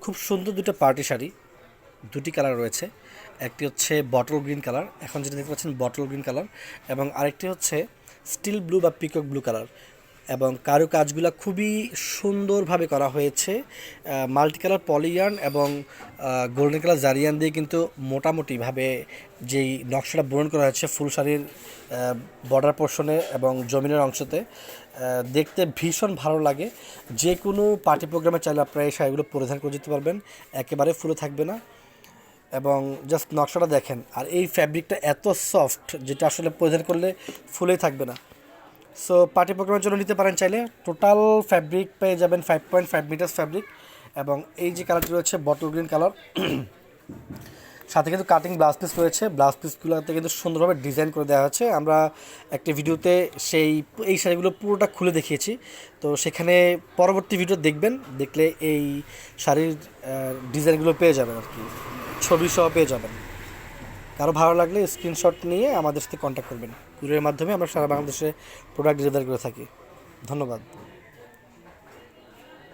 খুব সুন্দর দুটো পার্টি শাড়ি, দুটি কালার রয়েছে। একটি হচ্ছে বটল গ্রিন কালার, এখন যেটা দেখতে পাচ্ছেন বটল গ্রিন কালার, এবং আরেকটি হচ্ছে স্টিল ব্লু বা পিকক ব্লু কালার। এবং কাজগুলো খুবই সুন্দরভাবে করা হয়েছে। মাল্টি কালার পলিয়ান এবং গোল্ডেন কালার জারিয়ান দিয়ে কিন্তু মোটামুটিভাবে যেই নকশাটা বরণ করা হয়েছে ফুল শাড়ির বর্ডার পোর্শনে এবং জমিনের অংশতে, দেখতে ভীষণ ভালো লাগে। যে কোনো পার্টি প্রোগ্রামে চাইলে আপনারা এই শাড়িগুলো পরিধান করে যেতে পারবেন, একেবারে ফুলে থাকবে না। এবং জাস্ট নকশাটা দেখেন, আর এই ফ্যাব্রিকটা এত সফট যেটা আসলে পরিধান করলে ফুলেই থাকবে না। সো পার্টি প্রোগ্রামের জন্য নিতে পারেন চাইলে। টোটাল ফ্যাব্রিক পেয়ে যাবেন 5.5 মিটার্স ফ্যাব্রিক। এবং এই যে কালারটি রয়েছে বটল গ্রিন কালার, সাথে কিন্তু কাটিং ব্লাউজ পিস রয়েছে। ব্লাউজ পিসগুলোতে কিন্তু সুন্দরভাবে ডিজাইন করে দেওয়া হয়েছে। আমরা একটি ভিডিওতে এই শাড়িগুলো পুরোটা খুলে দেখিয়েছি, তো সেখানে পরবর্তী ভিডিও দেখবেন, দেখলে এই শাড়ির ডিজাইনগুলো পেয়ে যাবেন আর কি, ছবি সহ পেয়ে যাবেন। কারো ভালো লাগলে স্ক্রিনশট নিয়ে আমাদের সাথে কন্ট্যাক্ট করবেন। কুরিয়ারের মাধ্যমে আমরা সারা বাংলাদেশে প্রোডাক্ট ডেলিভারি করে থাকি। ধন্যবাদ।